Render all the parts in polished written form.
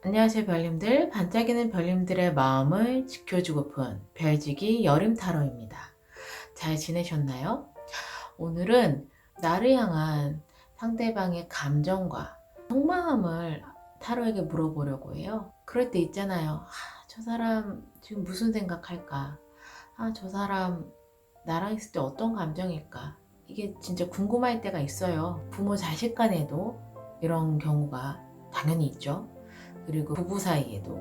안녕하세요 별님들. 반짝이는 별님들의 마음을 지켜주고픈 별지기 여름 타로입니다. 잘 지내셨나요? 오늘은 나를 향한 상대방의 감정과 속마음을 타로에게 물어보려고 해요. 그럴 때 있잖아요. 저 사람 지금 무슨 생각할까? 저 사람 나랑 있을 때 어떤 감정일까? 이게 진짜 궁금할 때가 있어요. 부모 자식 간에도 이런 경우가 당연히 있죠. 그리고 부부 사이에도,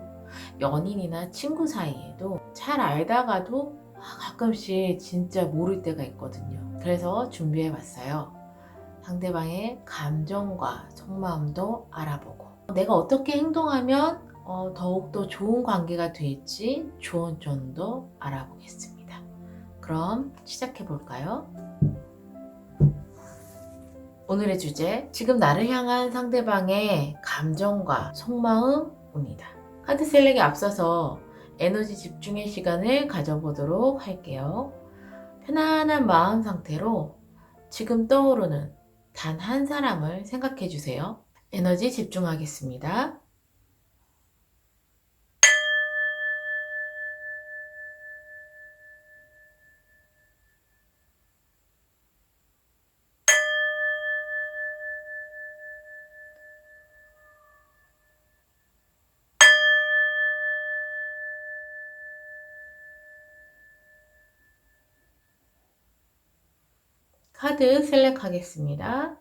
연인이나 친구 사이에도 잘 알다가도 가끔씩 진짜 모를 때가 있거든요. 그래서 준비해 봤어요. 상대방의 감정과 속마음도 알아보고, 내가 어떻게 행동하면 더욱더 좋은 관계가 될지 조언점도 알아보겠습니다. 그럼 시작해 볼까요? 오늘의 주제, 지금 나를 향한 상대방의 감정과 속마음입니다. 카드 셀렉에 앞서서 에너지 집중의 시간을 가져보도록 할게요. 편안한 마음 상태로 지금 떠오르는 단 한 사람을 생각해 주세요. 에너지 집중하겠습니다. 카드 셀렉하겠습니다.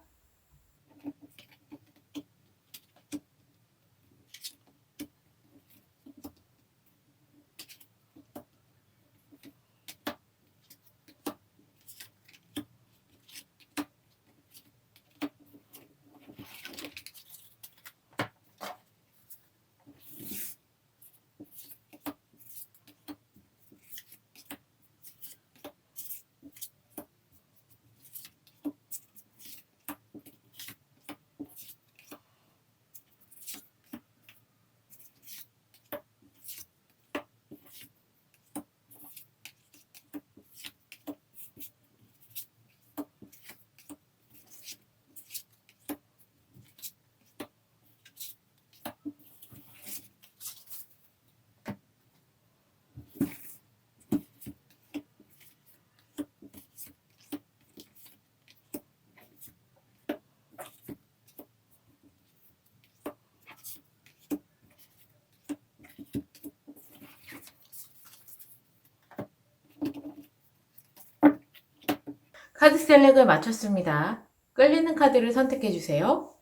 카드 셀렉을 마쳤습니다. 끌리는 카드를 선택해 주세요.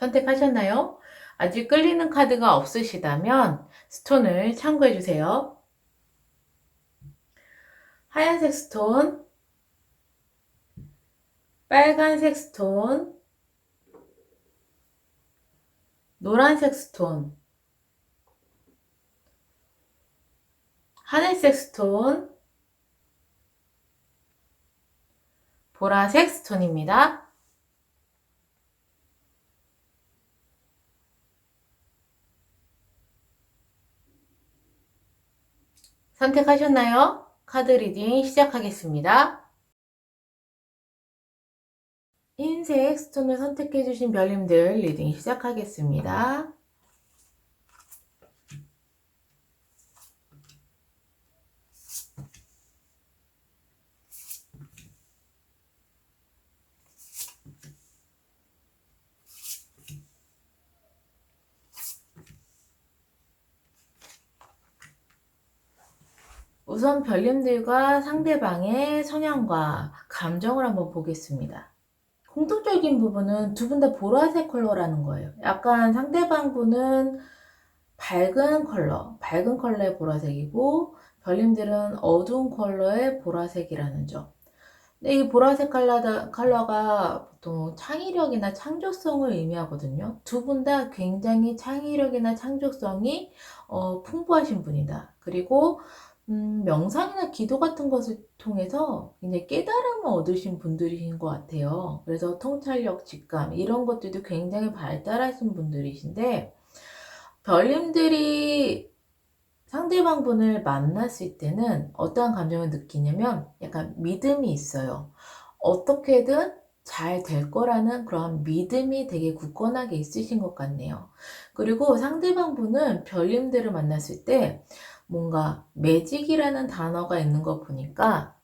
선택하셨나요? 아직 끌리는 카드가 없으시다면 스톤을 참고해 주세요. 하얀색 스톤, 빨간색 스톤, 노란색 스톤, 하늘색 스톤, 보라색 스톤입니다. 선택하셨나요? 카드 리딩 시작하겠습니다. 흰색 스톤을 선택해주신 별님들 리딩 시작하겠습니다. 우선 별님들과 상대방의 성향과 감정을 한번 보겠습니다. 공통적인 부분은 두 분 다 보라색 컬러라는 거예요. 약간 상대방 분은 밝은 컬러의 보라색이고 별님들은 어두운 컬러의 보라색이라는 점. 근데 이 보라색 컬러가 보통 창의력이나 창조성을 의미하거든요. 두 분 다 굉장히 창의력이나 창조성이 풍부하신 분이다. 그리고 명상이나 기도 같은 것을 통해서 굉장히 깨달음을 얻으신 분들이신 것 같아요. 그래서 통찰력, 직감 이런 것들도 굉장히 발달하신 분들이신데 별님들이 상대방 분을 만났을 때는 어떠한 감정을 느끼냐면 약간 믿음이 있어요. 어떻게든 잘 될 거라는 그런 믿음이 되게 굳건하게 있으신 것 같네요. 그리고 상대방 분은 별님들을 만났을 때 뭔가 매직이라는 단어가 있는 거 보니까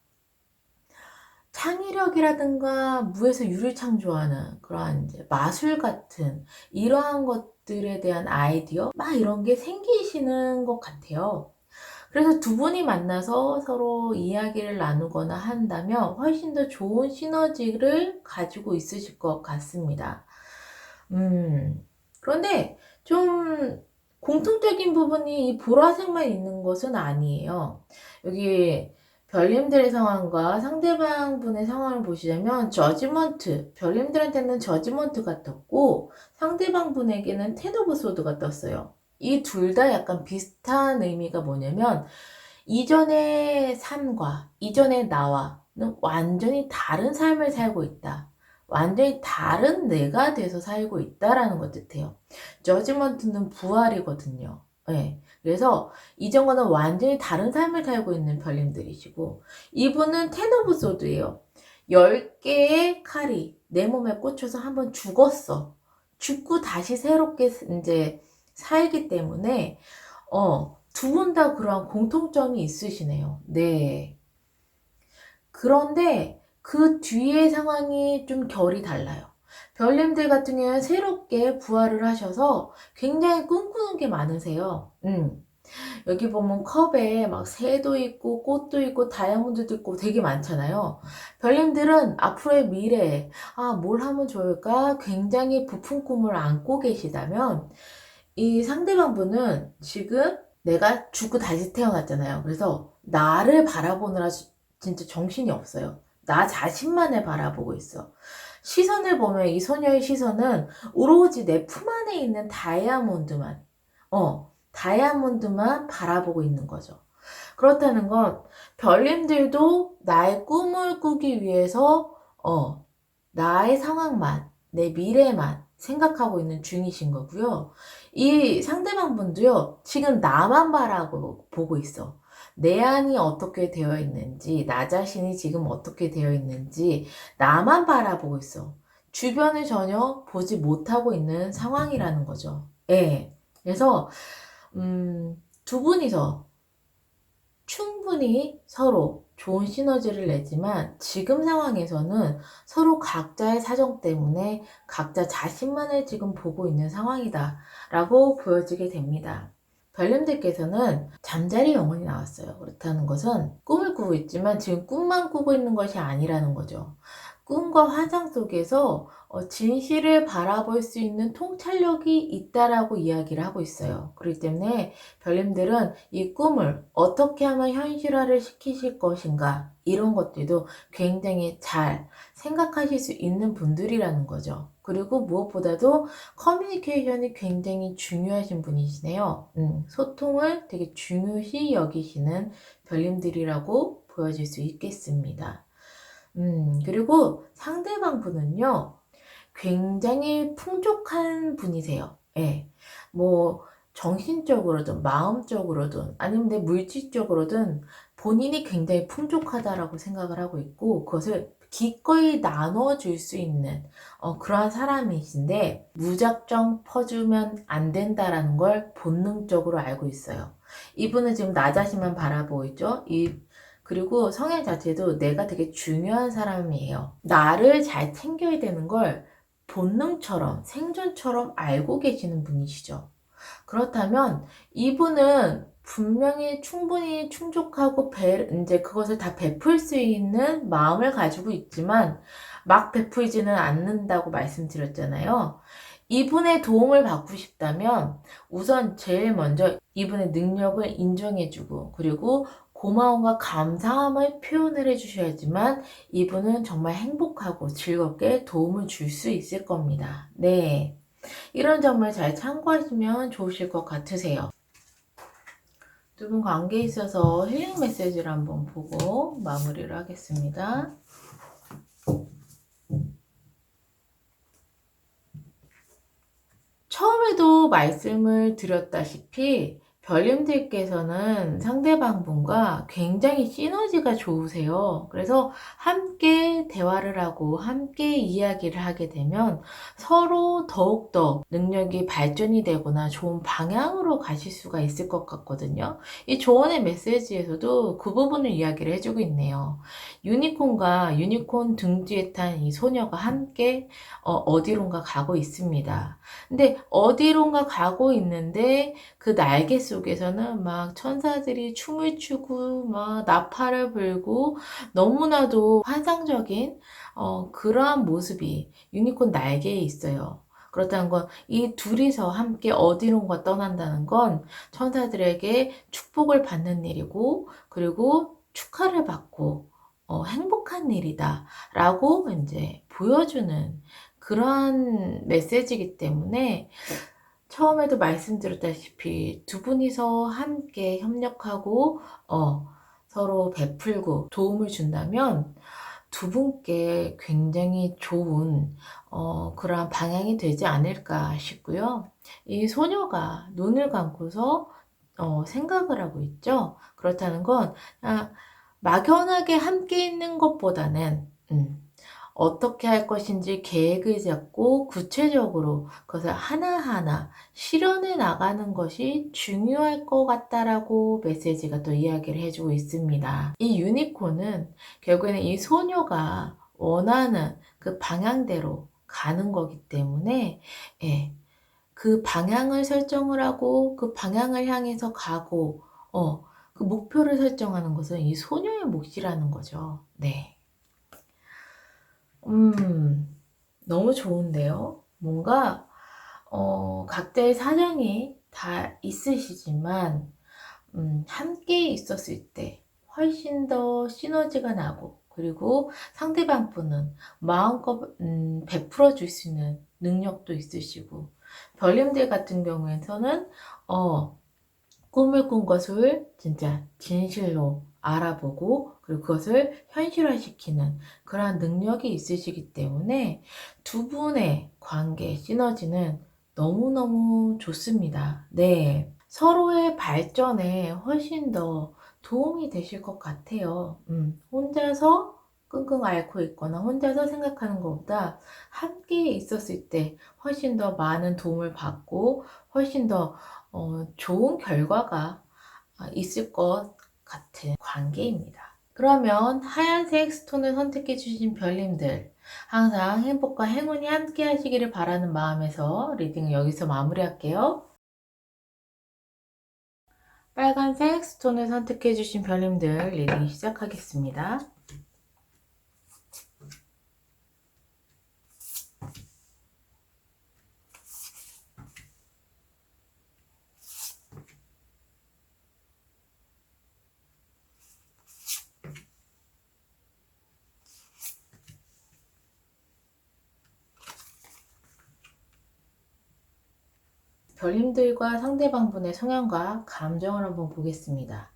창의력이라든가 무에서 유를 창조하는 그러한 이제 마술 같은 이러한 것들에 대한 아이디어 막 이런 게 생기시는 것 같아요. 그래서 두 분이 만나서 서로 이야기를 나누거나 한다면 훨씬 더 좋은 시너지를 가지고 있으실 것 같습니다. 그런데 좀 공통적인 부분이 이 보라색만 있는 것은 아니에요. 여기 별님들의 상황과 상대방 분의 상황을 보시자면 저지먼트, 별님들한테는 저지먼트가 떴고 상대방 분에게는 텐 오브 소드가 떴어요. 이 둘 다 약간 비슷한 의미가 뭐냐면 이전의 삶과 이전의 나와는 완전히 다른 삶을 살고 있다. 완전히 다른 내가 돼서 살고 있다라는 걸 뜻해요. 저지먼트는 부활이거든요. 네. 그래서 이전과는 완전히 다른 삶을 살고 있는 별님들이시고 이분은 텐 오브 소드예요. 10개의 칼이 내 몸에 꽂혀서 한번 죽었어. 죽고 다시 새롭게 이제 살기 때문에 두 분 다 그러한 공통점이 있으시네요. 네. 그런데 그 뒤의 상황이 좀 결이 달라요. 별님들 같은 경우는 새롭게 부활을 하셔서 굉장히 꿈꾸는 게 많으세요. 여기 보면 컵에 막 새도 있고 꽃도 있고 다이아몬드도 있고 되게 많잖아요. 별님들은 앞으로의 미래에 뭘 하면 좋을까 굉장히 부푼 꿈을 안고 계시다면 이 상대방 분은 지금 내가 죽고 다시 태어났잖아요. 그래서 나를 바라보느라 진짜 정신이 없어요. 나 자신만을 바라보고 있어. 시선을 보면 이 소녀의 시선은 오로지 내 품 안에 있는 다이아몬드만 바라보고 있는 거죠. 그렇다는 건 별님들도 나의 꿈을 꾸기 위해서 나의 상황만, 내 미래만 생각하고 있는 중이신 거고요. 이 상대방 분도요, 지금 나만 바라보고 있어. 내 안이 어떻게 되어 있는지, 나 자신이 지금 어떻게 되어 있는지, 나만 바라보고 있어. 주변을 전혀 보지 못하고 있는 상황이라는 거죠. 예. 그래서, 두 분이서 충분히 서로 좋은 시너지를 내지만 지금 상황에서는 서로 각자의 사정 때문에 각자 자신만을 지금 보고 있는 상황이다 라고 보여지게 됩니다. 별님들께서는 잠자리 영혼이 나왔어요. 그렇다는 것은 꿈을 꾸고 있지만 지금 꿈만 꾸고 있는 것이 아니라는 거죠. 꿈과 환상 속에서 진실을 바라볼 수 있는 통찰력이 있다라고 이야기를 하고 있어요. 그렇기 때문에 별님들은 이 꿈을 어떻게 하면 현실화를 시키실 것인가 이런 것들도 굉장히 잘 생각하실 수 있는 분들이라는 거죠. 그리고 무엇보다도 커뮤니케이션이 굉장히 중요하신 분이시네요. 소통을 되게 중요시 여기시는 별님들이라고 보여질 수 있겠습니다. 그리고 상대방 분은요, 굉장히 풍족한 분이세요. 예. 뭐, 정신적으로든, 마음적으로든, 아니면 내 물질적으로든 본인이 굉장히 풍족하다라고 생각을 하고 있고, 그것을 기꺼이 나눠줄 수 있는 그러한 사람이신데, 무작정 퍼주면 안 된다라는 걸 본능적으로 알고 있어요. 이분은 지금 나 자신만 바라보고 있죠? 그리고 성향 자체도 내가 되게 중요한 사람이에요. 나를 잘 챙겨야 되는 걸 본능처럼, 생존처럼 알고 계시는 분이시죠. 그렇다면 이분은 분명히 충분히 충족하고 이제 그것을 다 베풀 수 있는 마음을 가지고 있지만 막 베풀지는 않는다고 말씀드렸잖아요. 이분의 도움을 받고 싶다면 우선 제일 먼저 이분의 능력을 인정해주고 그리고 고마움과 감사함을 표현을 해주셔야지만 이분은 정말 행복하고 즐겁게 도움을 줄 수 있을 겁니다. 네. 이런 점을 잘 참고하시면 좋으실 것 같으세요. 두 분 관계에 있어서 힐링 메시지를 한번 보고 마무리를 하겠습니다. 처음에도 말씀을 드렸다시피 별님들께서는 상대방분과 굉장히 시너지가 좋으세요. 그래서 함께 대화를 하고 함께 이야기를 하게 되면 서로 더욱더 능력이 발전이 되거나 좋은 방향으로 가실 수가 있을 것 같거든요. 이 조언의 메시지에서도 그 부분을 이야기를 해주고 있네요. 유니콘과 유니콘 등 뒤에 탄 이 소녀가 함께 어디론가 가고 있습니다. 근데 어디론가 가고 있는데 그 날개 속에서는 막 천사들이 춤을 추고 막 나팔을 불고 너무나도 환상적인 그러한 모습이 유니콘 날개에 있어요. 그렇다는 건 이 둘이서 함께 어디론가 떠난다는 건 천사들에게 축복을 받는 일이고, 그리고 축하를 받고 행복한 일이다 라고 이제 보여주는 그러한 메시지이기 때문에, 처음에도 말씀드렸다시피 두 분이서 함께 협력하고 서로 베풀고 도움을 준다면 두 분께 굉장히 좋은 그러한 방향이 되지 않을까 싶고요. 이 소녀가 눈을 감고서 생각을 하고 있죠. 그렇다는 건 막연하게 함께 있는 것보다는 어떻게 할 것인지 계획을 잡고 구체적으로 그것을 하나하나 실현해 나가는 것이 중요할 것 같다라고 메시지가 또 이야기를 해주고 있습니다. 이 유니콘은 결국에는 이 소녀가 원하는 그 방향대로 가는 거기 때문에, 예, 그 방향을 설정을 하고 그 방향을 향해서 가고 그 목표를 설정하는 것은 이 소녀의 몫이라는 거죠. 네. 너무 좋은데요. 뭔가 각자의 사정이 다 있으시지만 함께 있었을 때 훨씬 더 시너지가 나고, 그리고 상대방 분은 마음껏 베풀어 줄 수 있는 능력도 있으시고, 별님들 같은 경우에서는 꿈을 꾼 것을 진짜 진실로 알아보고, 그리고 그것을 현실화시키는 그러한 능력이 있으시기 때문에 두 분의 관계 시너지는 너무너무 좋습니다. 네. 서로의 발전에 훨씬 더 도움이 되실 것 같아요. 혼자서 끙끙 앓고 있거나 혼자서 생각하는 것보다 함께 있었을 때 훨씬 더 많은 도움을 받고 훨씬 더 좋은 결과가 있을 것 같은 관계입니다. 그러면 하얀색 스톤을 선택해 주신 별님들, 항상 행복과 행운이 함께 하시기를 바라는 마음에서 리딩을 여기서 마무리할게요. 빨간색 스톤을 선택해 주신 별님들 리딩 시작하겠습니다. 별님들과 상대방분의 성향과 감정을 한번 보겠습니다.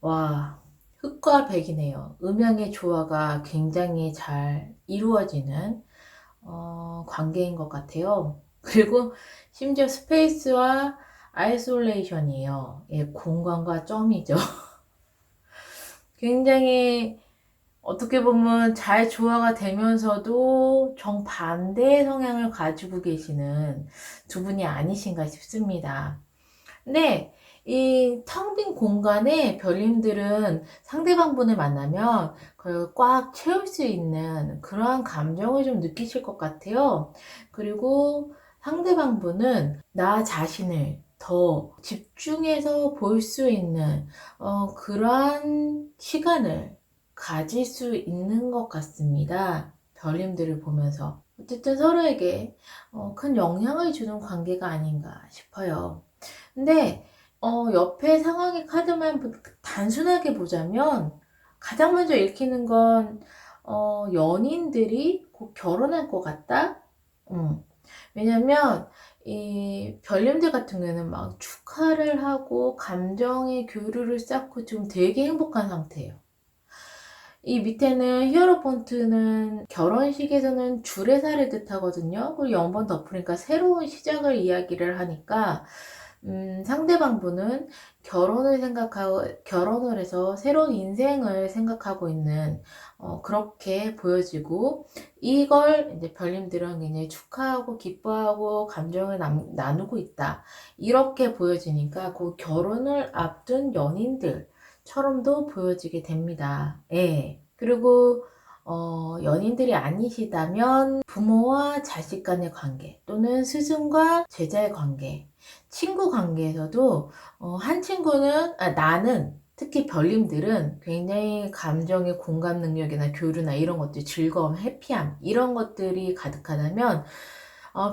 와, 흑과 백이네요. 음양의 조화가 굉장히 잘 이루어지는 관계인 것 같아요. 그리고 심지어 스페이스와 아이솔레이션이에요. 예, 공간과 점이죠. 굉장히 어떻게 보면 잘 조화가 되면서도 정반대의 성향을 가지고 계시는 두 분이 아니신가 싶습니다. 근데 이 텅 빈 공간에 별님들은 상대방 분을 만나면 그걸 꽉 채울 수 있는 그러한 감정을 좀 느끼실 것 같아요. 그리고 상대방 분은 나 자신을 더 집중해서 볼 수 있는 그러한 시간을 가질 수 있는 것 같습니다. 별님들을 보면서. 어쨌든 서로에게 큰 영향을 주는 관계가 아닌가 싶어요. 근데 옆에 상황의 카드만 단순하게 보자면 가장 먼저 읽히는 건 연인들이 곧 결혼할 것 같다? 왜냐면 이 별님들 같은 경우에는 막 축하를 하고 감정의 교류를 쌓고 좀 되게 행복한 상태예요. 이 밑에는 히어로폰트는 결혼식에서는 주례사를 뜻하거든요. 그리고 0번 덮으니까 새로운 시작을 이야기를 하니까 상대방분은 결혼을 해서 새로운 인생을 생각하고 있는, 그렇게 보여지고, 이걸 이제 별님들은 굉장히 축하하고 기뻐하고 감정을 나누고 있다. 이렇게 보여지니까 그 결혼을 앞둔 연인들처럼도 보여지게 됩니다. 예. 그리고 연인들이 아니시다면 부모와 자식 간의 관계 또는 스승과 제자의 관계, 친구 관계에서도 한 친구는 나는 특히 별님들은 굉장히 감정의 공감 능력이나 교류나 이런 것들, 즐거움, 해피함 이런 것들이 가득하다면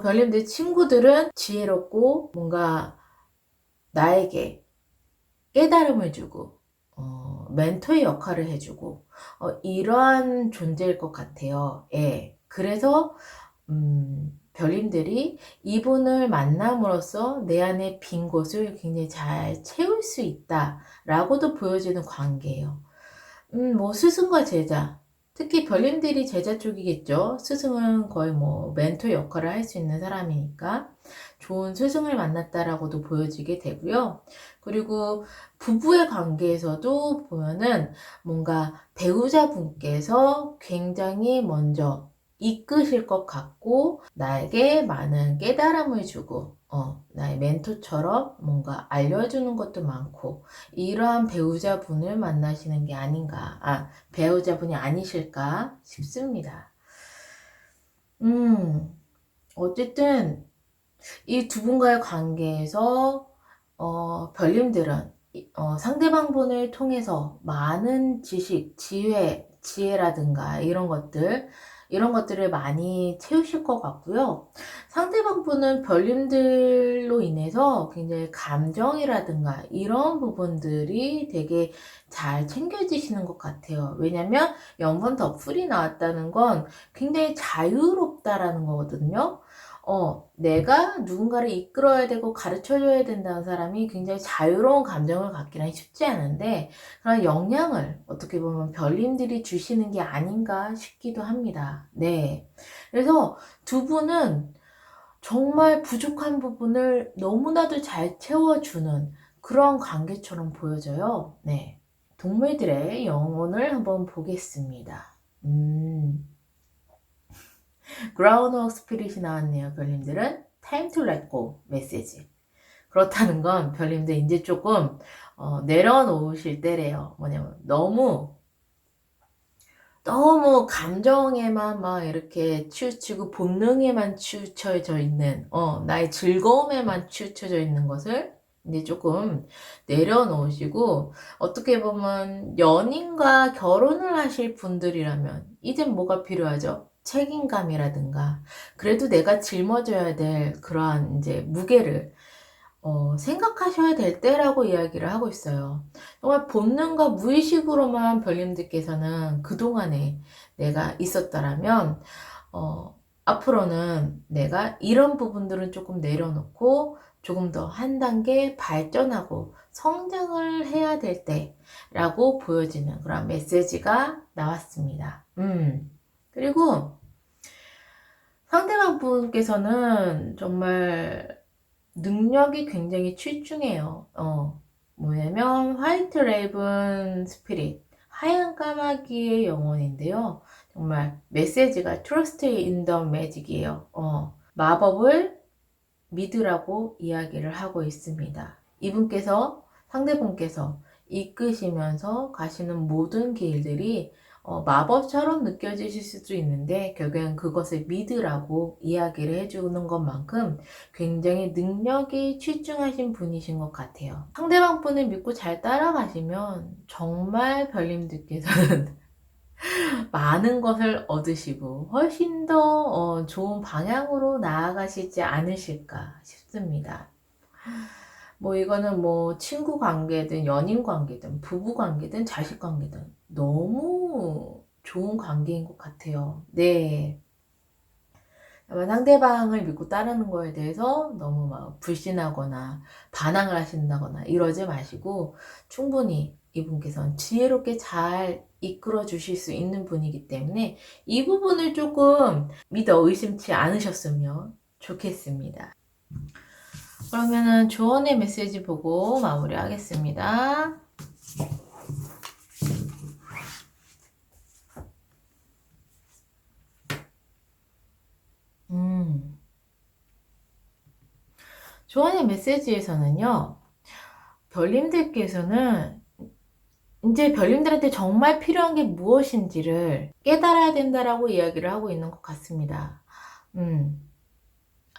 별님들 친구들은 지혜롭고 뭔가 나에게 깨달음을 주고 멘토의 역할을 해주고 이러한 존재일 것 같아요. 예. 그래서 별님들이 이분을 만남으로써 내 안에 빈 곳을 굉장히 잘 채울 수 있다라고도 보여지는 관계예요. 뭐 스승과 제자, 특히 별님들이 제자 쪽이겠죠. 스승은 거의 뭐 멘토 역할을 할 수 있는 사람이니까 좋은 스승을 만났다라고도 보여지게 되고요. 그리고 부부의 관계에서도 보면은 뭔가 배우자분께서 굉장히 먼저 이끄실 것 같고 나에게 많은 깨달음을 주고 나의 멘토처럼 뭔가 알려주는 것도 많고 이러한 배우자분을 만나시는 게 아닌가, 배우자분이 아니실까 싶습니다. 어쨌든 이 두 분과의 관계에서 별님들은 상대방분을 통해서 많은 지식, 지혜라든가 이런 것들을 많이 채우실 것 같고요. 상대방분은 별님들로 인해서 굉장히 감정이라든가 이런 부분들이 되게 잘 챙겨지시는 것 같아요. 왜냐면 연분 덧풀이 나왔다는 건 굉장히 자유롭다라는 거거든요. 내가 누군가를 이끌어야 되고 가르쳐줘야 된다는 사람이 굉장히 자유로운 감정을 갖기는 쉽지 않은데 그런 영향을 어떻게 보면 별님들이 주시는 게 아닌가 싶기도 합니다. 네. 그래서 두 분은 정말 부족한 부분을 너무나도 잘 채워주는 그런 관계처럼 보여져요. 네. 동물들의 영혼을 한번 보겠습니다. 그라운드워크 스피릿이 나왔네요. 별님들은 Time to let go 메시지. 그렇다는 건 별님들 이제 조금 내려놓으실 때래요. 뭐냐면 너무 감정에만 막 이렇게 치우치고 본능에만 치우쳐져 있는 나의 즐거움에만 치우쳐져 있는 것을 이제 조금 내려놓으시고 어떻게 보면 연인과 결혼을 하실 분들이라면 이제 뭐가 필요하죠? 책임감이라든가 그래도 내가 짊어져야 될 그러한 이제 무게를 생각하셔야 될 때라고 이야기를 하고 있어요. 정말 본능과 무의식으로만 별님들께서는 그동안에 내가 있었다라면, 앞으로는 내가 이런 부분들은 조금 내려놓고 조금 더 한 단계 발전하고 성장을 해야 될 때라고 보여지는 그런 메시지가 나왔습니다. 그리고 상대방 분께서는 정말 능력이 굉장히 출중해요. 뭐냐면 화이트 레이븐 스피릿, 하얀 까마귀의 영혼인데요. 정말 메시지가 Trust in the Magic이에요. 마법을 믿으라고 이야기를 하고 있습니다. 이분께서 상대분께서 이끄시면서 가시는 모든 길들이 마법처럼 느껴지실 수도 있는데 결국엔 그것을 믿으라고 이야기를 해주는 것만큼 굉장히 능력이 출중하신 분이신 것 같아요. 상대방 분을 믿고 잘 따라가시면 정말 별님들께서는 많은 것을 얻으시고 훨씬 더 좋은 방향으로 나아가시지 않으실까 싶습니다. 뭐 이거는 뭐 친구 관계든 연인 관계든 부부 관계든 자식 관계든 너무 좋은 관계인 것 같아요. 네. 다만 상대방을 믿고 따르는 거에 대해서 너무 막 불신하거나 반항을 하신다거나 이러지 마시고 충분히 이분께서는 지혜롭게 잘 이끌어 주실 수 있는 분이기 때문에 이 부분을 조금 믿어 의심치 않으셨으면 좋겠습니다. 그러면은 조언의 메시지 보고 마무리하겠습니다. 조언의 메시지에서는요, 별님들께서는 이제 별님들한테 정말 필요한 게 무엇인지를 깨달아야 된다라고 이야기를 하고 있는 것 같습니다.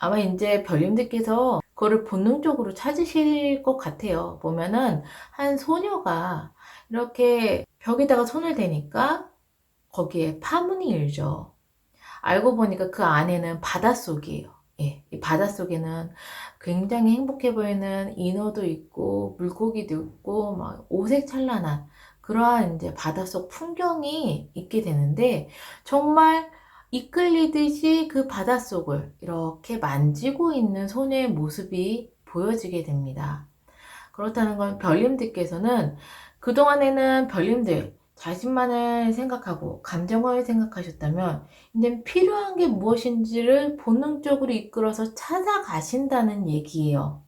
아마 이제 별님들께서 그거를 본능적으로 찾으실 것 같아요. 보면은 한 소녀가 이렇게 벽에다가 손을 대니까 거기에 파문이 일죠. 알고 보니까 그 안에는 바닷속이에요. 예, 이 바닷속에는 굉장히 행복해 보이는 인어도 있고 물고기도 있고 막 오색찬란한 그러한 이제 바닷속 풍경이 있게 되는데, 정말 이끌리듯이 그 바닷속을 이렇게 만지고 있는 소녀의 모습이 보여지게 됩니다. 그렇다는 건 별님들께서는 그동안에는 별님들 자신만을 생각하고 감정을 생각하셨다면, 이제 필요한 게 무엇인지를 본능적으로 이끌어서 찾아가신다는 얘기예요.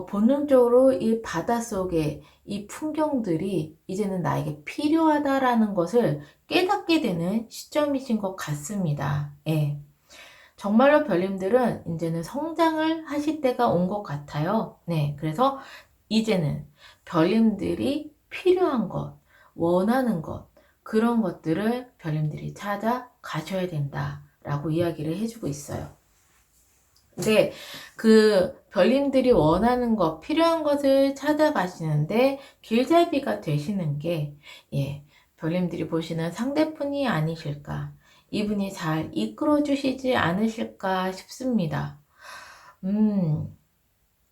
본능적으로 이 바닷속의 이 풍경들이 이제는 나에게 필요하다라는 것을 깨닫게 되는 시점이신 것 같습니다. 예. 정말로 별님들은 이제는 성장을 하실 때가 온 것 같아요. 네. 그래서 이제는 별님들이 필요한 것, 원하는 것, 그런 것들을 별님들이 찾아 가셔야 된다라고 이야기를 해주고 있어요. 근데 그 별님들이 원하는 것, 필요한 것을 찾아가시는데 길잡이가 되시는 게, 예, 별님들이 보시는 상대분이 아니실까, 이분이 잘 이끌어 주시지 않으실까 싶습니다.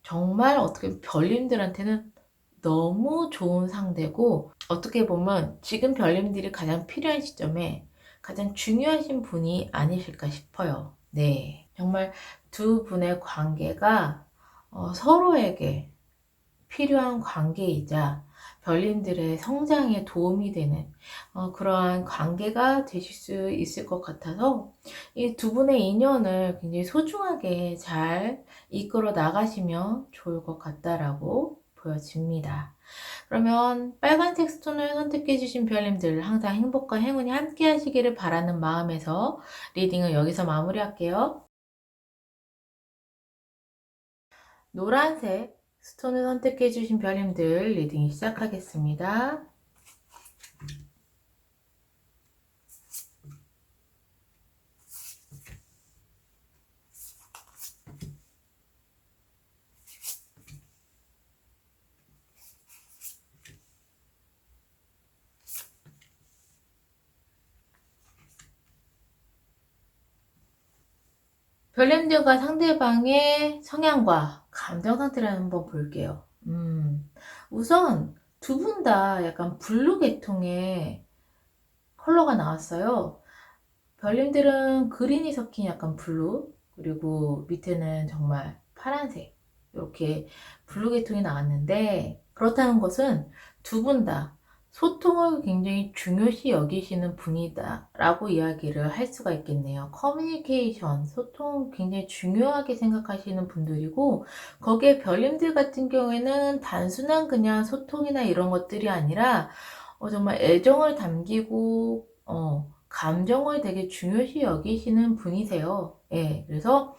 정말 어떻게 별님들한테는 너무 좋은 상대고, 어떻게 보면 지금 별님들이 가장 필요한 시점에 가장 중요하신 분이 아니실까 싶어요. 네. 정말 두 분의 관계가 서로에게 필요한 관계이자 별님들의 성장에 도움이 되는 그러한 관계가 되실 수 있을 것 같아서, 이 두 분의 인연을 굉장히 소중하게 잘 이끌어 나가시면 좋을 것 같다라고 보여집니다. 그러면 빨간색 스톤을 선택해 주신 별님들, 항상 행복과 행운이 함께 하시기를 바라는 마음에서 리딩을 여기서 마무리할게요. 노란색 스톤을 선택해 주신 별님들, 리딩 시작하겠습니다. 별님들과 상대방의 성향과 감정 상태를 한번 볼게요. 우선 두 분 다 약간 블루 계통의 컬러가 나왔어요. 별님들은 그린이 섞인 약간 블루, 그리고 밑에는 정말 파란색, 이렇게 블루 계통이 나왔는데, 그렇다는 것은 두 분 다 소통을 굉장히 중요시 여기시는 분이다 라고 이야기를 할 수가 있겠네요. 커뮤니케이션, 소통 굉장히 중요하게 생각하시는 분들이고, 거기에 별님들 같은 경우에는 단순한 그냥 소통이나 이런 것들이 아니라 정말 애정을 담기고 감정을 되게 중요시 여기시는 분이세요. 예, 그래서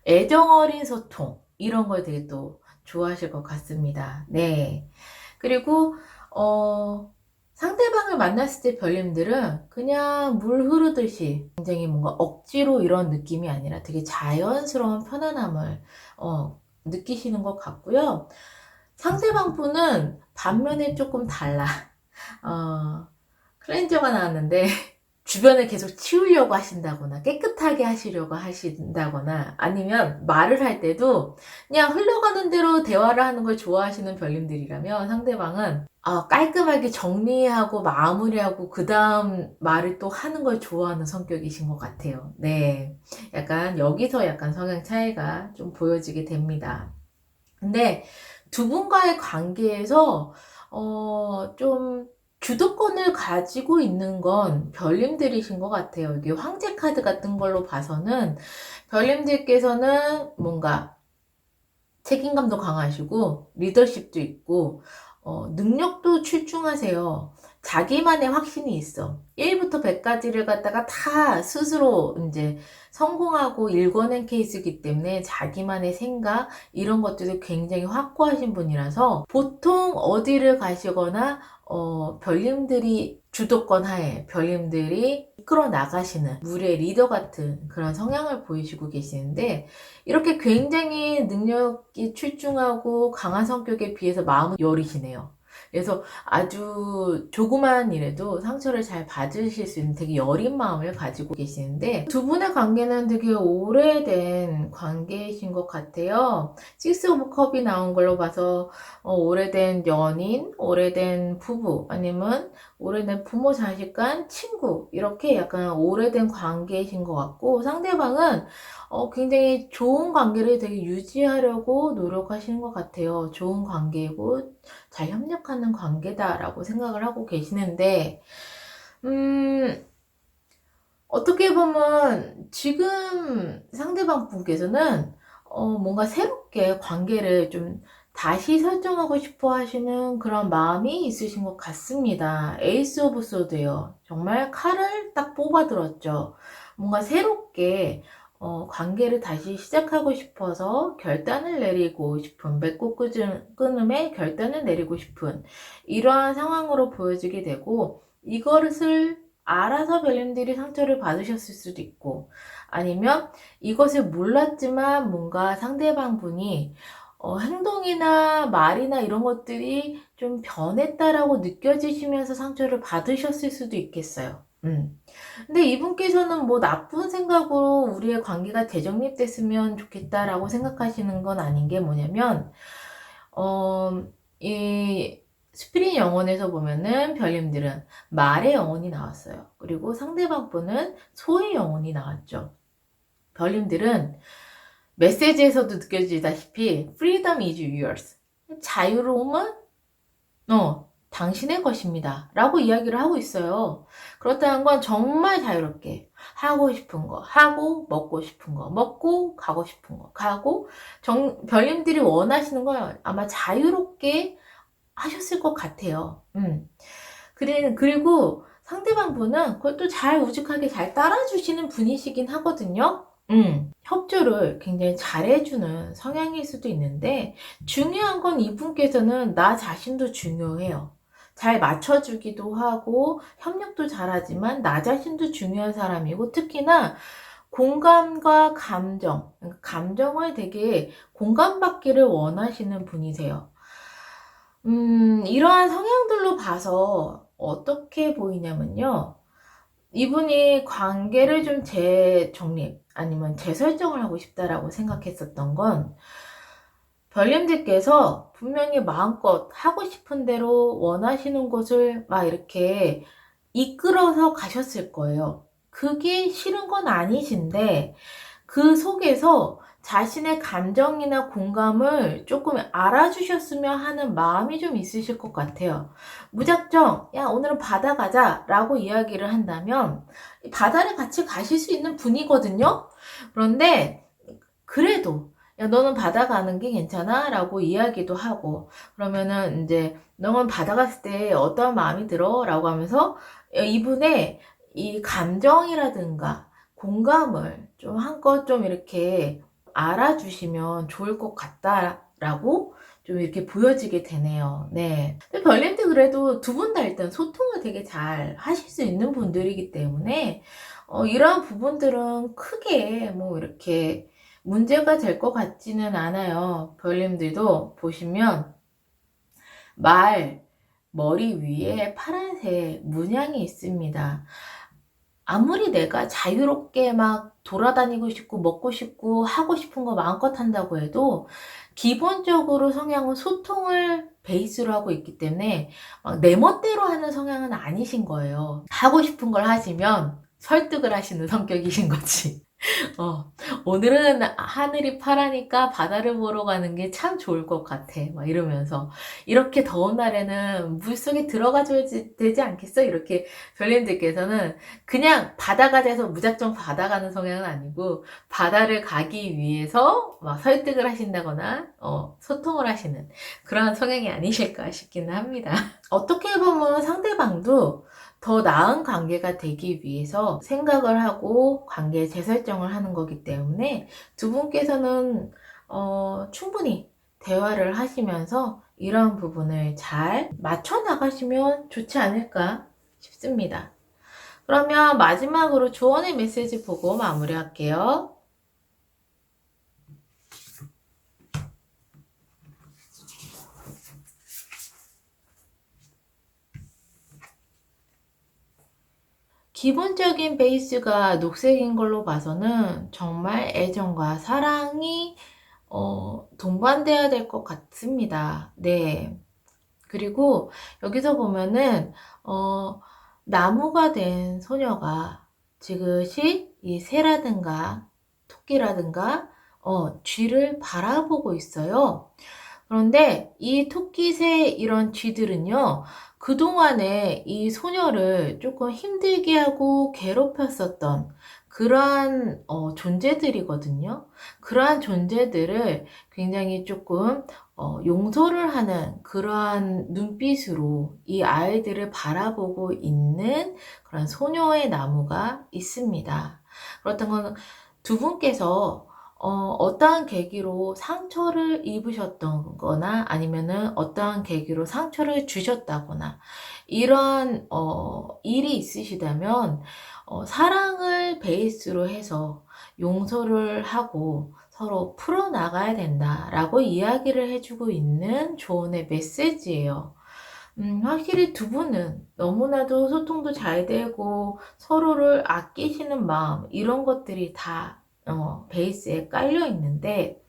애정 어린 소통, 이런 걸 되게 또 좋아하실 것 같습니다. 네. 그리고, 상대방을 만났을 때 별님들은 그냥 물 흐르듯이 굉장히 뭔가 억지로 이런 느낌이 아니라 되게 자연스러운 편안함을, 느끼시는 것 같고요. 상대방 분은 반면에 조금 달라. 클렌저가 나왔는데, 주변을 계속 치우려고 하신다거나 깨끗하게 하시려고 하신다거나, 아니면 말을 할 때도 그냥 흘러가는 대로 대화를 하는 걸 좋아하시는 별님들이라면, 상대방은 깔끔하게 정리하고 마무리하고 그 다음 말을 또 하는 걸 좋아하는 성격이신 것 같아요. 네, 약간 여기서 약간 성향 차이가 좀 보여지게 됩니다. 근데 두 분과의 관계에서 좀 주도권을 가지고 있는 건 별님들이신 것 같아요. 이게 황제 카드 같은 걸로 봐서는 별님들께서는 뭔가 책임감도 강하시고 리더십도 있고 능력도 출중하세요. 자기만의 확신이 있어. 1부터 100까지를 갖다가 다 스스로 이제 성공하고 읽어낸 케이스이기 때문에 자기만의 생각 이런 것들도 굉장히 확고하신 분이라서 보통 어디를 가시거나 별님들이 주도권 하에 별님들이 이끌어 나가시는 물의 리더 같은 그런 성향을 보이시고 계시는데, 이렇게 굉장히 능력이 출중하고 강한 성격에 비해서 마음은 여리시네요. 그래서 아주 조그만 일에도 상처를 잘 받으실 수 있는 되게 여린 마음을 가지고 계시는데, 두 분의 관계는 되게 오래된 관계이신 것 같아요. 식스 오브 컵이 나온 걸로 봐서 오래된 연인, 오래된 부부, 아니면 오래된 부모 자식 간 친구, 이렇게 약간 오래된 관계이신 것 같고, 상대방은 굉장히 좋은 관계를 되게 유지하려고 노력하시는 것 같아요. 좋은 관계이고 잘 협력하는 관계다라고 생각을 하고 계시는데, 어떻게 보면 지금 상대방 분께서는 뭔가 새롭게 관계를 좀 다시 설정하고 싶어 하시는 그런 마음이 있으신 것 같습니다. 에이스 오브 소드요. 정말 칼을 딱 뽑아 들었죠. 뭔가 새롭게 관계를 다시 시작하고 싶어서 결단을 내리고 싶은, 맺고 끊음에 결단을 내리고 싶은 이러한 상황으로 보여지게 되고, 이것을 알아서 별님들이 상처를 받으셨을 수도 있고, 아니면 이것을 몰랐지만 뭔가 상대방 분이 행동이나 말이나 이런 것들이 좀 변했다라고 느껴지시면서 상처를 받으셨을 수도 있겠어요. 근데 이분께서는 뭐 나쁜 생각으로 우리의 관계가 재정립됐으면 좋겠다라고 생각하시는 건 아닌 게 뭐냐면, 이 스피릿 영혼에서 보면은 별님들은 말의 영혼이 나왔어요. 그리고 상대방 분은 소의 영혼이 나왔죠. 별님들은 메시지에서도 느껴지다시피 freedom is yours. 자유로움은 당신의 것입니다 라고 이야기를 하고 있어요. 그렇다는 건 정말 자유롭게 하고 싶은 거 하고, 먹고 싶은 거 먹고, 가고 싶은 거 가고, 별님들이 원하시는 걸 아마 자유롭게 하셨을 것 같아요. 그리고 상대방 분은 그것도 잘 우직하게 잘 따라주시는 분이시긴 하거든요. 협조를 굉장히 잘해주는 성향일 수도 있는데, 중요한 건 이분께서는 나 자신도 중요해요. 잘 맞춰주기도 하고 협력도 잘하지만 나 자신도 중요한 사람이고, 특히나 공감과 감정, 감정을 되게 공감받기를 원하시는 분이세요. 이러한 성향들로 봐서 어떻게 보이냐면요, 이분이 관계를 좀 재정립 아니면 재설정을 하고 싶다라고 생각했었던 건, 별님들께서 분명히 마음껏 하고 싶은 대로 원하시는 것을 막 이렇게 이끌어서 가셨을 거예요. 그게 싫은 건 아니신데, 그 속에서 자신의 감정이나 공감을 조금 알아주셨으면 하는 마음이 좀 있으실 것 같아요. 무작정 야 오늘은 바다 가자 라고 이야기를 한다면 바다를 같이 가실 수 있는 분이거든요. 그런데 그래도 야 너는 바다 가는 게 괜찮아? 라고 이야기도 하고, 그러면은 이제 너는 바다 갔을 때 어떤 마음이 들어? 라고 하면서 이분의 이 감정이라든가 공감을 좀 한껏 좀 이렇게 알아주시면 좋을 것 같다라고 좀 이렇게 보여지게 되네요. 네. 근데 별님도 그래도 두 분 다 일단 소통을 되게 잘 하실 수 있는 분들이기 때문에 이러한 부분들은 크게 뭐 이렇게 문제가 될 것 같지는 않아요. 별님들도 보시면 머리 위에 파란색 문양이 있습니다. 아무리 내가 자유롭게 막 돌아다니고 싶고 먹고 싶고 하고 싶은 거 마음껏 한다고 해도 기본적으로 성향은 소통을 베이스로 하고 있기 때문에 막 내 멋대로 하는 성향은 아니신 거예요. 하고 싶은 걸 하시면 설득을 하시는 성격이신 거지. 오늘은 하늘이 파라니까 바다를 보러 가는 게 참 좋을 것 같아. 막 이러면서, 이렇게 더운 날에는 물속에 들어가줘야 되지 않겠어? 이렇게 별님들께서는 그냥 바다가 돼서 무작정 바다 가는 성향은 아니고, 바다를 가기 위해서 막 설득을 하신다거나, 소통을 하시는 그런 성향이 아니실까 싶기는 합니다. 어떻게 보면 상대방도 더 나은 관계가 되기 위해서 생각을 하고 관계 재설정을 하는 거기 때문에 두 분께서는 충분히 대화를 하시면서 이러한 부분을 잘 맞춰 나가시면 좋지 않을까 싶습니다. 그러면 마지막으로 조언의 메시지 보고 마무리할게요. 기본적인 베이스가 녹색인 걸로 봐서는 정말 애정과 사랑이 동반돼야 될 것 같습니다. 네. 그리고 여기서 보면은 나무가 된 소녀가 지그시 이 새라든가 토끼라든가 쥐를 바라보고 있어요. 그런데 이 토끼, 새 이런 쥐들은요, 그동안에 이 소녀를 조금 힘들게 하고 괴롭혔었던 그러한 존재들이거든요. 그러한 존재들을 굉장히 조금 용서를 하는 그러한 눈빛으로 이 아이들을 바라보고 있는 그런 소녀의 나무가 있습니다. 그렇다면 두 분께서 어떠한 계기로 상처를 입으셨던 거나 아니면은 어떠한 계기로 상처를 주셨다거나 이러한 일이 있으시다면 사랑을 베이스로 해서 용서를 하고 서로 풀어나가야 된다라고 이야기를 해주고 있는 조언의 메시지예요. 확실히 두 분은 너무나도 소통도 잘 되고 서로를 아끼시는 마음 이런 것들이 다 베이스에 깔려 있는데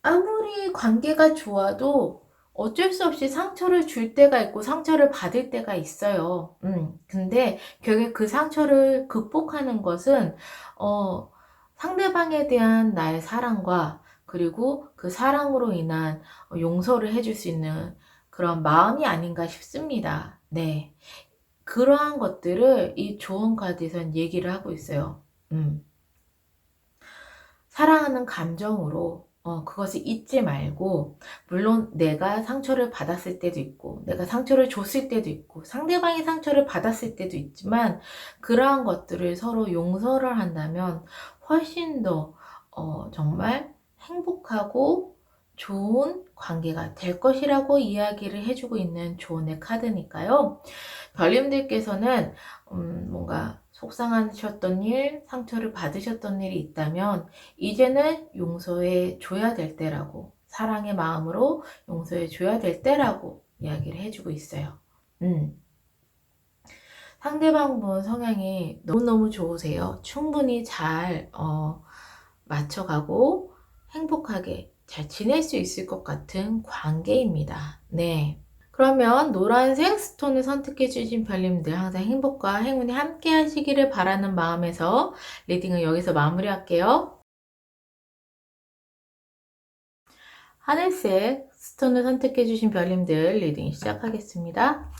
아무리 관계가 좋아도 어쩔 수 없이 상처를 줄 때가 있고 상처를 받을 때가 있어요. 근데 결국 그 상처를 극복하는 것은 상대방에 대한 나의 사랑과 그리고 그 사랑으로 인한 용서를 해줄 수 있는 그런 마음이 아닌가 싶습니다. 네. 그러한 것들을 이 조언 카드에선 얘기를 하고 있어요. 사랑하는 감정으로 그것을 잊지 말고, 물론 내가 상처를 받았을 때도 있고 내가 상처를 줬을 때도 있고 상대방이 상처를 받았을 때도 있지만 그러한 것들을 서로 용서를 한다면 훨씬 더 정말 행복하고 좋은 관계가 될 것이라고 이야기를 해주고 있는 조언의 카드니까요. 별님들께서는 뭔가 속상하셨던 일, 상처를 받으셨던 일이 있다면 이제는 용서해 줘야 될 때라고, 사랑의 마음으로 용서해 줘야 될 때라고 이야기를 해주고 있어요. 상대방분 성향이 너무너무 좋으세요. 충분히 잘 맞춰가고 행복하게 잘 지낼 수 있을 것 같은 관계입니다. 네. 그러면 노란색 스톤을 선택해 주신 별님들 항상 행복과 행운이 함께 하시기를 바라는 마음에서 리딩을 여기서 마무리할게요. 하늘색 스톤을 선택해 주신 별님들 리딩 시작하겠습니다.